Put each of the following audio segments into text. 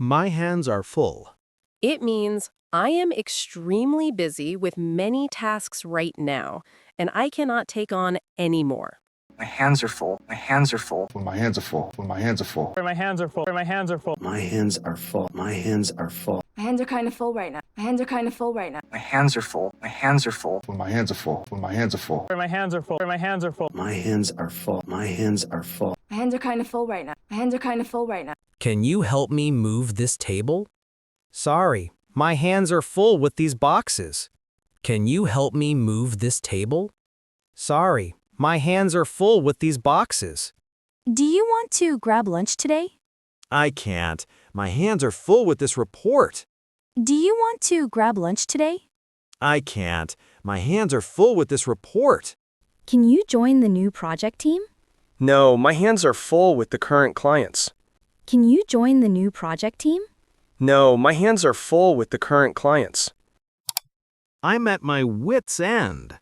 My hands are full. It means I am extremely busy with many tasks right now, and I cannot take on any more. My hands are full. My hands are full. When my hands are full. When my hands are full. Where my hands are full. Where my hands are full. My hands are full. My hands are full. My hands are kind of full right now. My hands are kind of full right now. My hands are full. My hands are full. When my hands are full. When my hands are full. Where my hands are full. Where my hands are full. My hands are full. My hands are full. My hands are kind of full right now. My hands are kind of full right now. Can you help me move this table? Sorry, my hands are full with these boxes. Can you help me move this table? Sorry, my hands are full with these boxes. Do you want to grab lunch today? I can't. My hands are full with this report. Do you want to grab lunch today? I can't. My hands are full with this report. Can you join the new project team? No, my hands are full with the current clients. Can you join the new project team? No, my hands are full with the current clients. I'm at my wit's end.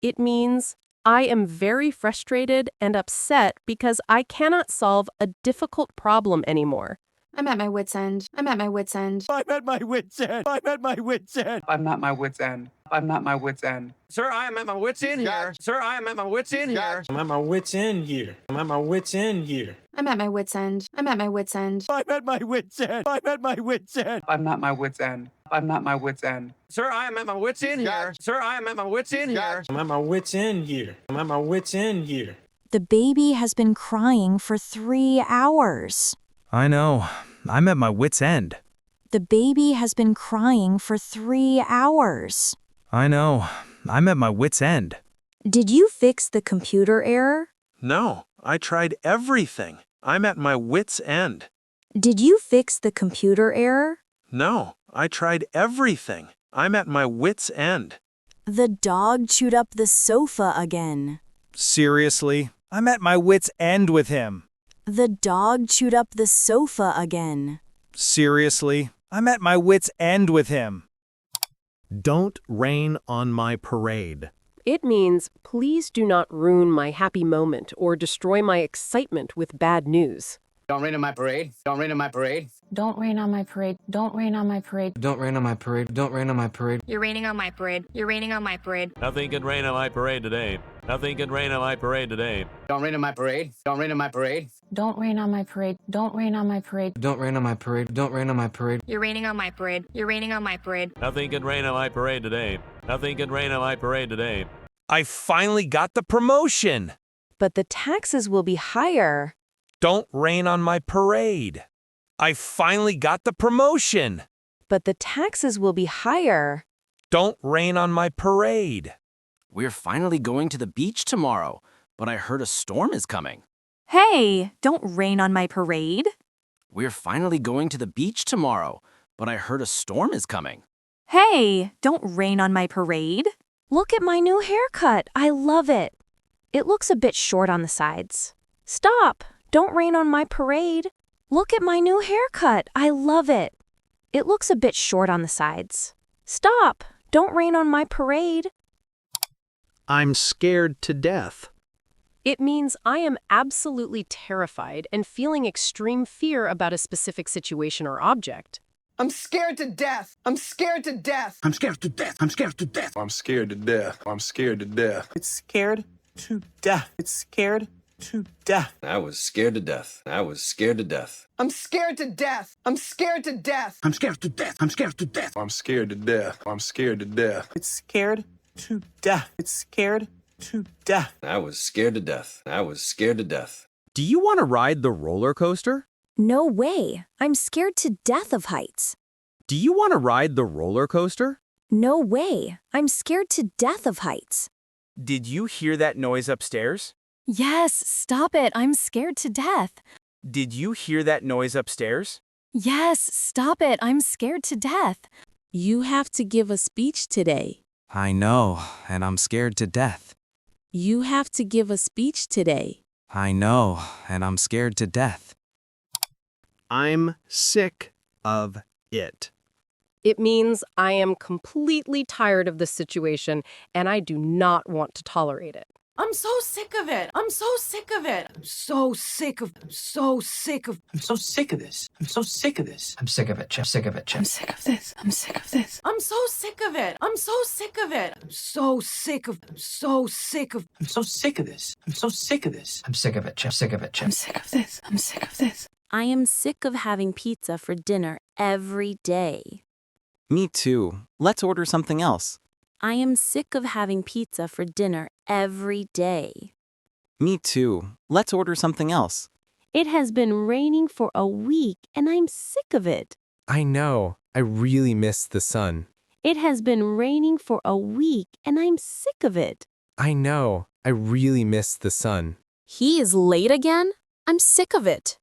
It means I am very frustrated and upset because I cannot solve a difficult problem anymore. I'm at my wit's end. I'm at my wit's end. I'm at my wit's end. I'm at my wit's end. I'm at my wit's end. I'm at my wit's end. Sir, I am at my wit's end here. Sir, I am at my wit's end here. I'm at my wit's end here. I'm at my wit's end here. I'm at my wit's end. I'm at my wit's end. I'm at my wit's end. I'm at my wit's end. I'm at my wit's end. I'm at my wit's end. Sir, I am at my wit's end here. Sir, I am at my wit's end here. I'm at my wit's end here. I'm at my wit's end here. The baby has been crying for 3 hours. I know. I'm at my wit's end. The baby has been crying for 3 hours. I know. I'm at my wit's end. Did you fix the computer error? No, I tried everything. I'm at my wit's end. Did you fix the computer error? No, I tried everything. I'm at my wit's end. The dog chewed up the sofa again. Seriously? I'm at my wit's end with him. The dog chewed up the sofa again. Seriously? I'm at my wit's end with him. Don't rain on my parade. It means please do not ruin my happy moment or destroy my excitement with bad news. Don't rain on my parade. Don't rain on my parade. Don't rain on my parade. Don't rain on my parade. Don't rain on my parade. Don't rain on my parade. You're raining on my parade. You're raining on my parade. Nothing could rain on my parade today. Nothing could rain on my parade today. Don't rain on my parade. Don't rain on my parade. Don't rain on my parade. Don't rain on my parade. Don't rain on my parade. Don't rain on my parade. You're raining on my parade. You're raining on my parade. Nothing could rain on my parade today. Nothing could rain on my parade today. I finally got the promotion. But the taxes will be higher. Don't rain on my parade. I finally got the promotion. But the taxes will be higher. Don't rain on my parade. We're finally going to the beach tomorrow, but I heard a storm is coming. Hey, don't rain on my parade. We're finally going to the beach tomorrow, but I heard a storm is coming. Hey, don't rain on my parade. Look at my new haircut. I love it. It looks a bit short on the sides. Stop. Don't rain on my parade. Look at my new haircut. I love it. It looks a bit short on the sides. Stop. Don't rain on my parade. I'm scared to death. It means I am absolutely terrified and feeling extreme fear about a specific situation or object. I'm scared to death. I'm scared to death. I'm scared to death. I'm scared to death. I'm scared to death. I'm scared to death. It's scared to death. It's scared to death. I was scared to death. I was scared to death. I'm scared to death. I'm scared to death. I'm scared to death. I'm scared to death. I'm scared to death. I'm scared to death. It's scared to death. It's scared to death. I was scared to death. I was scared to death. Do you want to ride the roller coaster? No way. I'm scared to death of heights. Do you want to ride the roller coaster? No way. I'm scared to death of heights. Did you hear that noise upstairs? Yes, stop it. I'm scared to death. Did you hear that noise upstairs? Yes, stop it. I'm scared to death. You have to give a speech today. I know, and I'm scared to death. You have to give a speech today. I know, and I'm scared to death. I'm sick of it. It means I am completely tired of this situation and I do not want to tolerate it. I'm so sick of it. I'm so sick of it. I'm so sick of I'm so sick of I'm so sick of this. I'm so sick of this. I'm sick of it, Chip. Sick of it, Chip. I'm sick of this. I'm sick of this. I'm so sick of it. I'm so sick of it. I'm so sick of I'm so sick of I'm so sick of this. I'm so sick of this. I'm sick of it, Chip. Sick of it, Chip. I'm sick of this. I'm sick of this. I am sick of having pizza for dinner every day. Me too. Let's order something else. I am sick of having pizza for dinner every day. Me too. Let's order something else. It has been raining for a week and I'm sick of it. I know. I really miss the sun. It has been raining for a week and I'm sick of it. I know. I really miss the sun. He is late again? I'm sick of it.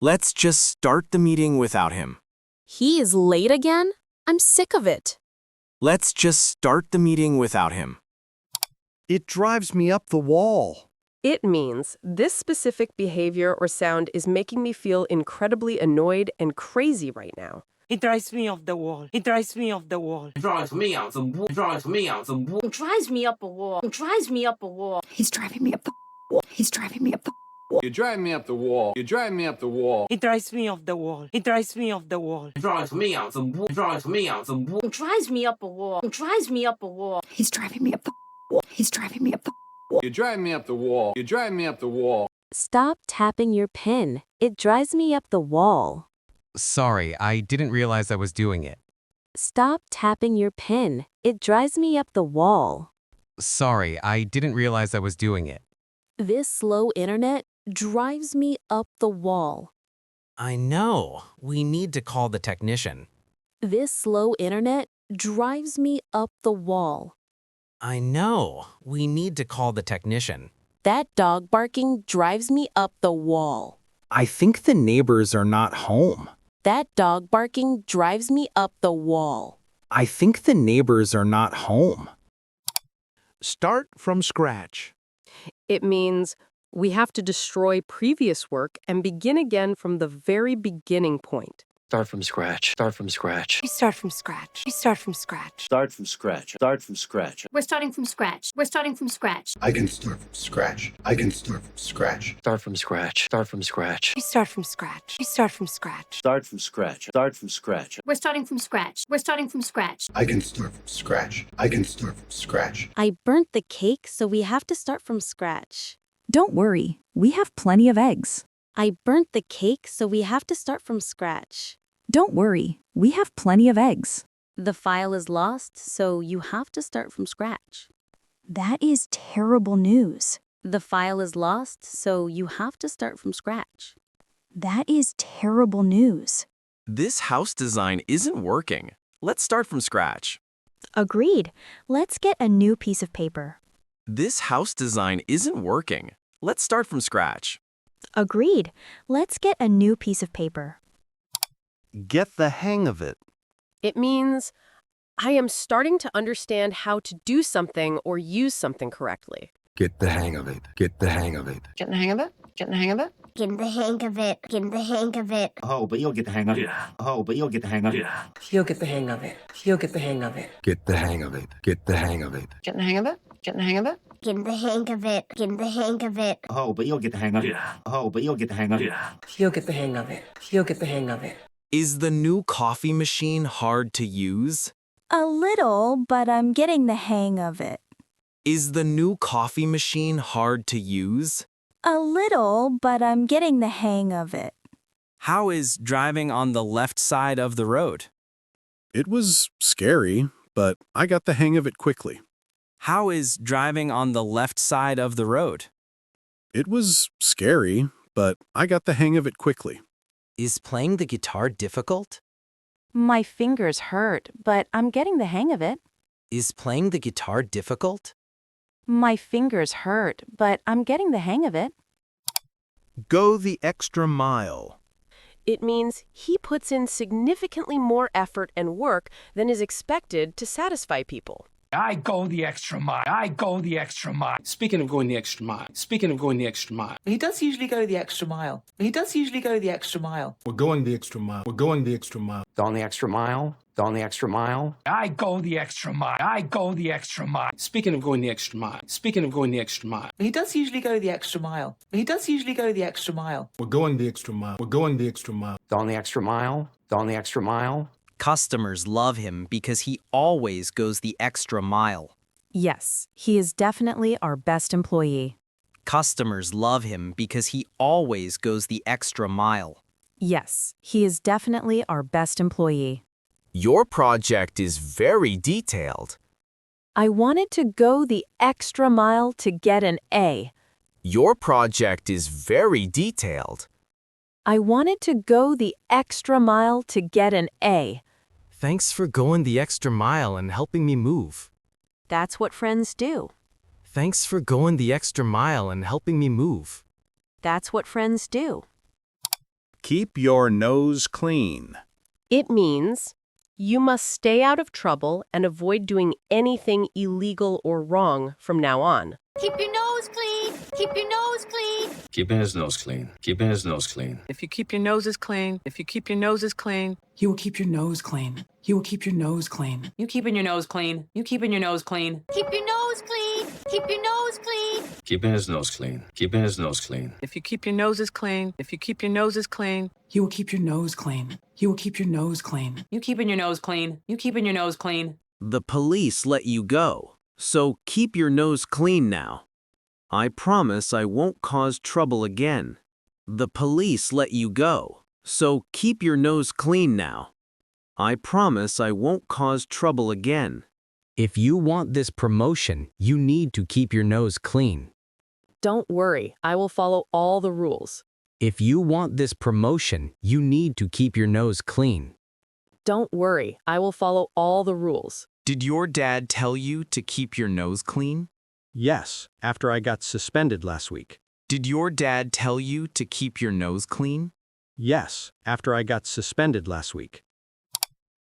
Let's just start the meeting without him. He is late again? I'm sick of it. Let's just start the meeting without him. It drives me up the wall. It means this specific behavior or sound is making me feel incredibly annoyed and crazy right now. It drives me off the wall. It drives me off the wall. It drives me out the wall. It drives me out the wall. It drives me up a wall. It drives me up a wall. He's driving me up the wall. He's driving me up the You're driving me up the wall. You're driving me up the wall. It drives me off the wall. It drives me off the wall. It drives me out the wall. It drives me out the wall. It drives me up a wall. It drives me up a wall. He's driving me up the wall. He's driving me up the wall. You're driving me up the wall. You're driving me up the wall. Stop tapping your pen. It drives me up the wall. Sorry, I didn't realize I was doing it. Stop tapping your pen. It drives me up the wall. Sorry, I didn't realize I was doing it. This slow internet drives me up the wall. I know. We need to call the technician. This slow internet drives me up the wall. I know. We need to call the technician. That dog barking drives me up the wall. I think the neighbors are not home. That dog barking drives me up the wall. I think the neighbors are not home. Start from scratch. It means we have to destroy previous work and begin again from the very beginning point. Start from scratch. Start from scratch. We start from scratch. We start from scratch. Start from scratch. Start from scratch. We're starting from scratch. We're starting from scratch. I can start from scratch. I can start from scratch. Start from scratch. Start from scratch. We start from scratch. We start from scratch. Start from scratch. Start from scratch. We're starting from scratch. We're starting from scratch. I can start from scratch. I can start from scratch. I burnt the cake, so we have to start from scratch. Don't worry, we have plenty of eggs. I burnt the cake, so we have to start from scratch. Don't worry, we have plenty of eggs. The file is lost, so you have to start from scratch. That is terrible news. The file is lost, so you have to start from scratch. That is terrible news. This house design isn't working. Let's start from scratch. Agreed. Let's get a new piece of paper. This house design isn't working. Let's start from scratch. Agreed. Let's get a new piece of paper. Get the hang of it. It means I am starting to understand how to do something or use something correctly. Get the hang of it. Get the hang of it. Getting the hang of it? Getting the hang of it? Getting the hang of it. Getting the hang of it. Oh, but you'll get the hang of it. Oh, but you'll get the hang of it. He'll get the hang of it. He'll get the hang of it. Get the hang of it. Get the hang of it. Getting the hang of it? Getting the hang of it? Getting the hang of it. Getting the hang of it. Oh, but you'll get the hang of it. Oh, but you'll get the hang of it. He'll get the hang of it. He'll get the hang of it. Is the new coffee machine hard to use? A little, but I'm getting the hang of it. Is the new coffee machine hard to use? A little, but I'm getting the hang of it. How is driving on the left side of the road? It was scary, but I got the hang of it quickly. How is driving on the left side of the road? It was scary, but I got the hang of it quickly. Is playing the guitar difficult? My fingers hurt, but I'm getting the hang of it. Is playing the guitar difficult? My fingers hurt, but I'm getting the hang of it. Go the extra mile. It means he puts in significantly more effort and work than is expected to satisfy people. I go the extra mile. I go the extra mile. Speaking of going the extra mile. Speaking of going the extra mile. He does usually go the extra mile. He does usually go the extra mile. We're going the extra mile. We're going the extra mile. Gone the extra mile. Gone the extra mile. I go the extra mile. I go the extra mile. Speaking of going the extra mile. Speaking of going the extra mile. He does usually go the extra mile. He does usually go the extra mile. We're going the extra mile. We're going the extra mile. Gone the extra mile. Gone the extra mile. Customers love him because he always goes the extra mile. Yes, he is definitely our best employee. Customers love him because he always goes the extra mile. Yes, he is definitely our best employee. Your project is very detailed. I wanted to go the extra mile to get an A. Your project is very detailed. I wanted to go the extra mile to get an A. Thanks for going the extra mile and helping me move. That's what friends do. Thanks for going the extra mile and helping me move. That's what friends do. Keep your nose clean. It means you must stay out of trouble and avoid doing anything illegal or wrong from now on. Keep your nose clean. Keep your nose clean. Keeping his nose clean. Keeping his nose clean. If you keep your noses clean, if you keep your noses clean, You will keep your nose clean. You will keep your nose clean. You keeping your nose clean. You keeping your nose clean. Keep your nose clean. Keep your nose clean. Keeping his nose clean. Keeping his nose clean. if you keep your noses clean, if you keep your noses clean, You will keep your nose clean. You will keep your nose clean. You keeping your nose clean. You keeping your nose clean. The police let you go, so keep your nose clean now. I promise I won't cause trouble again. The police let you go, so keep your nose clean now. I promise I won't cause trouble again. If you want this promotion, you need to keep your nose clean. Don't worry, I will follow all the rules. If you want this promotion, you need to keep your nose clean. Don't worry, I will follow all the rules. Did your dad tell you to keep your nose clean? Yes, after I got suspended last week. Did your dad tell you to keep your nose clean? Yes, after I got suspended last week.